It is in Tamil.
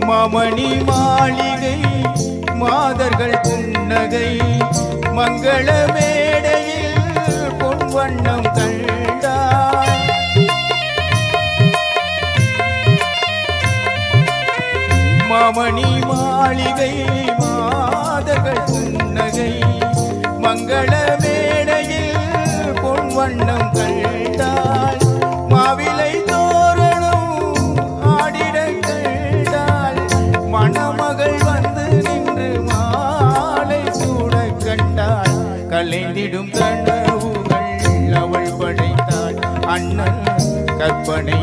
மாமணி மாளிகை மாதர்கள் புன்னகை மங்கள மேடையில் பொன்வண்ணம் கண்டார். மாமணி மாளிகை மாதர்கள் புன்னகை மங்கள மேடையில் பொன்வண்ணம் கண்டாள். மாவிலை தோரணம் ஆடிட கண்டாள். மணமகள் வந்து நின்று மாலை சூட கண்டாள். கலைந்திடும் கனவுகள் அவள் படைத்தாள். அண்ணன் கற்பனை